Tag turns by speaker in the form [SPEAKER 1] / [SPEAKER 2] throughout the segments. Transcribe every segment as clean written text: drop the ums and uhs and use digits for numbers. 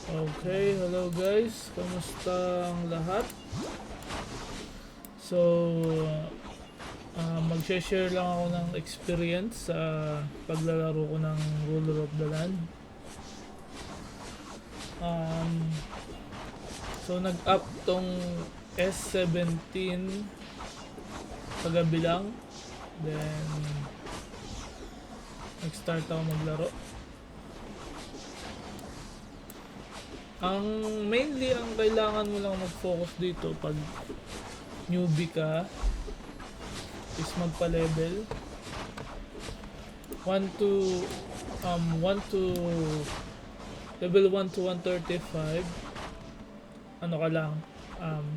[SPEAKER 1] Okay, hello guys. Kamusta ang lahat? So, mag-share lang ako ng experience sa paglalaro ko ng Ruler of the Land. So, nag-up tong S17 kagabi lang. Then, nag-start ako maglaro. Mainly ang kailangan mo lang mag-focus dito pag newbie ka is magpa-level 1 to level 1 to 135. Ano ka lang,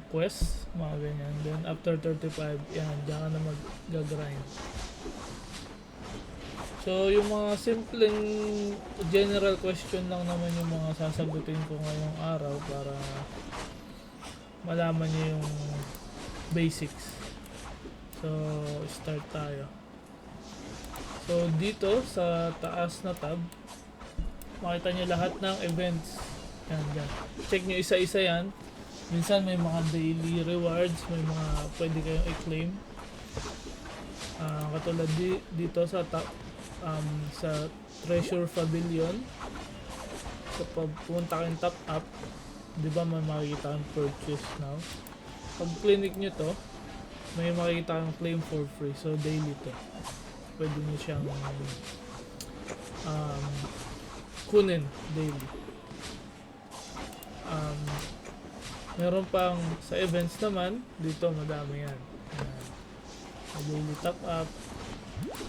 [SPEAKER 1] quest, mga ganyan. Then after 35, yan, diyan ka na mag-grind. So, yung mga simpleng general question lang naman yung mga sasagutin ko ngayong araw para malaman niyo yung basics. So, start tayo. So, dito sa taas na tab, makita niyo lahat ng events. Yan, yan. Check niyo isa-isa yan. Minsan may mga daily rewards, may mga pwede kayong i-claim. Katulad dito sa top, sa Treasure Pavilion, so pag pumunta kayong top up, di ba may makikita kang purchase now. Pag clinic nyo to, may makikita kang claim for free. So daily to, pwede nyo siyang kunin daily. Meron pang sa events naman, dito madami yan. Daily top up,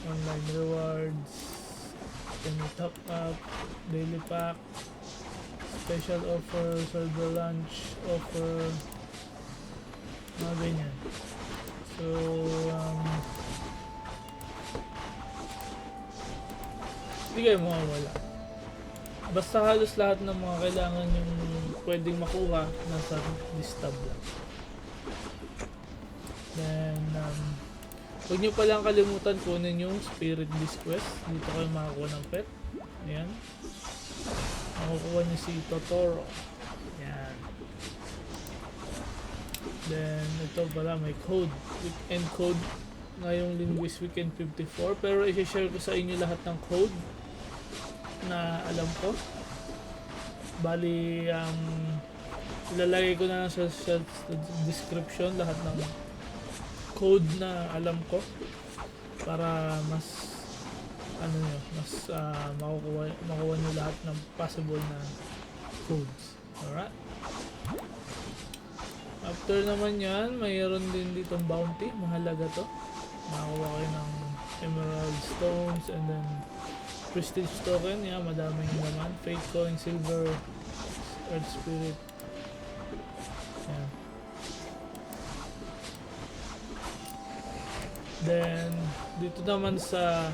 [SPEAKER 1] online rewards, any top up, daily pack, special offer, silver lunch offer, mga ganyan. So, hindi kayo mawawala. Basta halos lahat ng mga kailangan yung pwedeng makuha nasa this tab lang. Then, huwag nyo palang kalimutan kunin yung Spirit Beast Quest. Dito kayo makakuha ng pet. Ayan. Makukuha nyo si Totoro. Ayan. Then, ito pala may code. Weekend code. Ngayong Linguist Weekend 54. Pero i-share ko sa inyo lahat ng code na alam ko. Bali, ilalagay ko na lang sa description lahat ng code na alam ko para mas makukuha nyo lahat ng possible na codes. Alright? After naman yan, mayroon din ditong bounty. Mahalaga to. Makakuha kayo ng emerald stones and then prestige token. Yan, madaming naman. Fake coin, silver, earth spirit. Yan. Then, dito naman sa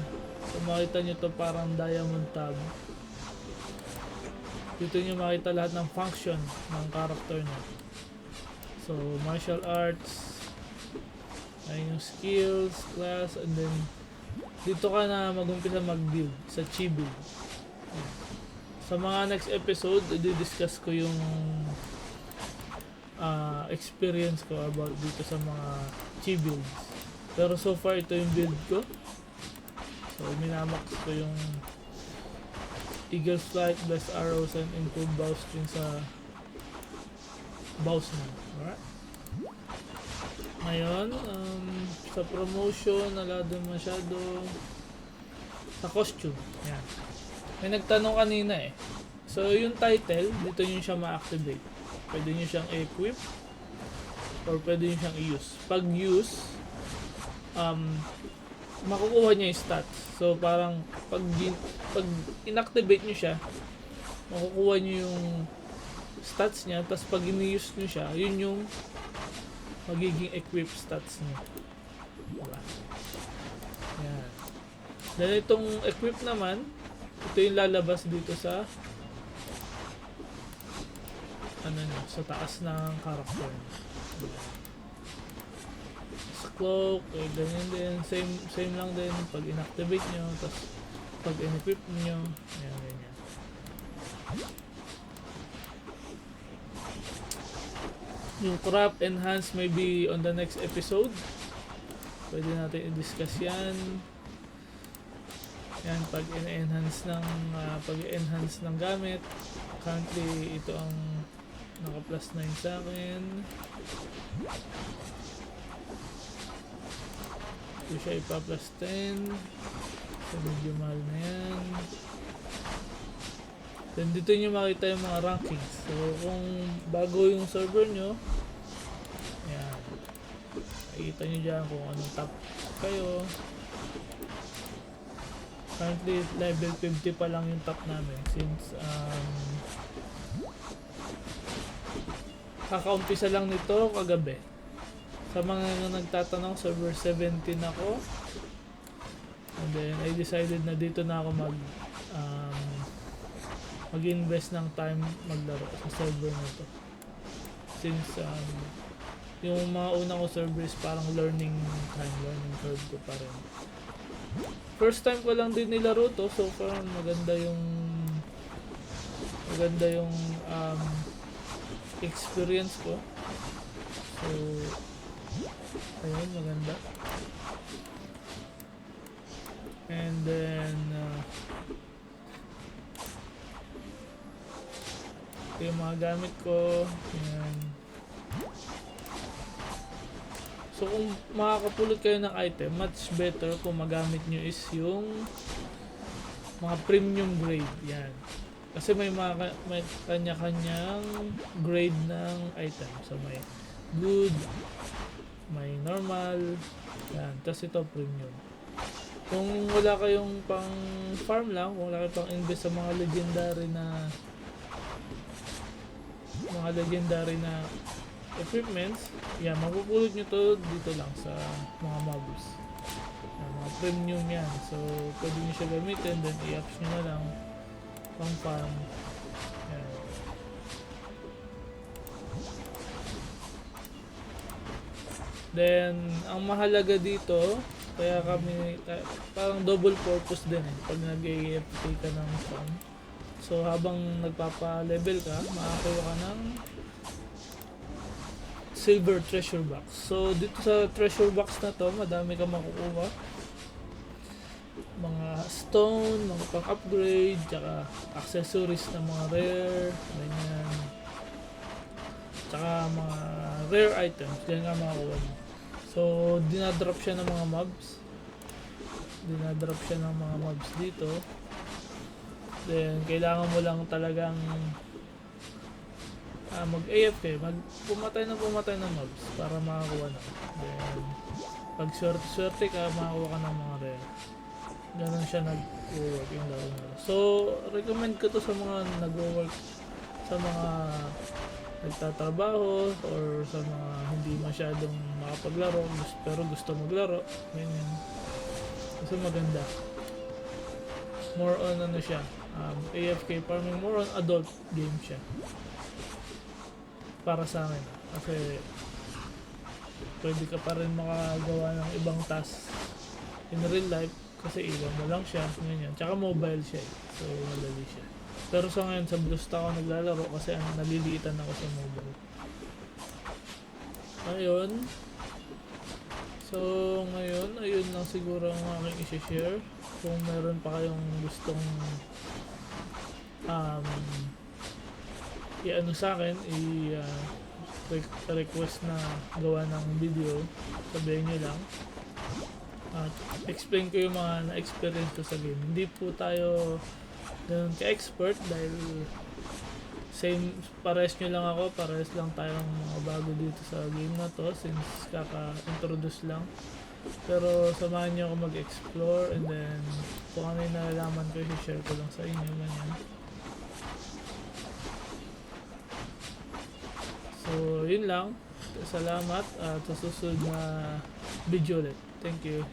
[SPEAKER 1] makita nyo to parang diamond tab. Dito nyo makita lahat ng function ng character nyo. So, martial arts, ayun yung skills, class, and then dito ka na mag-umpisa mag-build sa chi build. Sa mga next episode, i-discuss ko yung experience ko about dito sa mga chi builds. Pero so far, ito yung build ko. So, minamax ko yung Eagle's Flight, Blessed Arrows, and Improved Bowstring sa bows na. Alright? Ngayon, sa promotion, wala doon masyado. Sa costume. Yan. May nagtanong kanina eh. So, yung title, dito nyo siya ma-activate. Pwede nyo siyang equip or pwede nyo siyang i-use. Pag use, makukuha niya yung stats. So parang pag inactivate niyo siya, makukuha niyo yung stats niya, tapos pag ini-use niyo siya, yun yung magiging equip stats niya. Diba? Yan. Then itong equip naman, ito yung lalabas dito sa sa taas ng character. Diba? Cloak, ganyan din, same lang din pag inactivate nyo, tapos pag in-equip nyo, ayan, ganyan. Yung crop enhance maybe on the next episode. Pwede natin i-discuss yan. Yan, pag-enhance ng gamit. Currently, ito ang naka plus 9 sa akin. Ito siya ipa plus 10. So, medyo mahal na yan. Then, dito nyo makita yung mga rankings. So, kung bago yung server nyo, yan. Makikita nyo dyan kung anong top kayo. Currently, level 50 pa lang yung top namin. Since, kakaumpisa lang nito kagabi. Sa mga nagtatanong, server 17 ako. And then, I decided na dito na ako mag-invest ng time maglaro sa server na to. Since, yung mga unang ko server is parang learning curve ko pa rin. First time ko lang din nilaro to, so parang maganda yung experience ko. So, ayun, maganda. And then, ito yung mga gamit ko. Ayan. So, kung makakapulot kayo ng item, much better kung magamit nyo is yung mga premium grade. Yan. Kasi may kanya-kanyang grade ng item. So, may good, may normal, yan. Tapos ito, premium. Kung wala kayong pang farm lang, kung wala kayong pang invest sa mga legendary na equipments, yan, mapupulot nyo to dito lang sa mga mobs. Yan, mga premium yan. So, pwede nyo siya gamitin, then i-ups nyo na lang pang farm. Yan. Then, ang mahalaga dito, kaya kami, parang double purpose din pag nag-AFK ka ng farm. So, habang nagpapa-level ka, makakakuha ka ng silver treasure box. So, dito sa treasure box na to, madami ka makukuha. Mga stone, mga pang-upgrade, tsaka accessories na mga rare, ganyan. Tsaka mga rare items, ganyan nga makakuha mo. So, dinadrop siya ng mga mobs. Dito. Then, kailangan mo lang talagang mag-AFK, pumatay ng mobs para makakuha na. Then, pag swerte ka, makakuha ka ng mga rare. Ganun siya nag-work yung laro na. So, recommend ko to sa mga nag-work, sa mga nagtatrabaho, or sa mga hindi masyadong makapaglaro, pero gusto maglaro. Ganyan. Kasi maganda. More on ano siya, AFK farming, more on adult game siya. Para sa akin. Kasi pwede ka pa rin makagawa ng ibang task in real life kasi iwan mo lang siya, ganyan. Tsaka mobile siya so madali siya. Pero sa ngayon sa BlueStack ako naglalaro kasi naliliitan ako sa mobile. Ayun. So ngayon, ayun lang siguro ang aking i-share. Kung meron pa kayong gustong i-ano sa akin, request na gawa ng video, sabihin nyo lang. At explain ko yung mga na-experience ko sa game. Hindi po tayo ganun ka-expert dahil pares nyo lang ako, pares lang tayong mga bago dito sa game na to since kaka-introduce lang. Pero samahan nyo ako mag-explore and then kung ano yung nalalaman ko, i-share ko lang sa inyo, ganyan. So, yun lang. Salamat at sa susunod na video ulit. Thank you.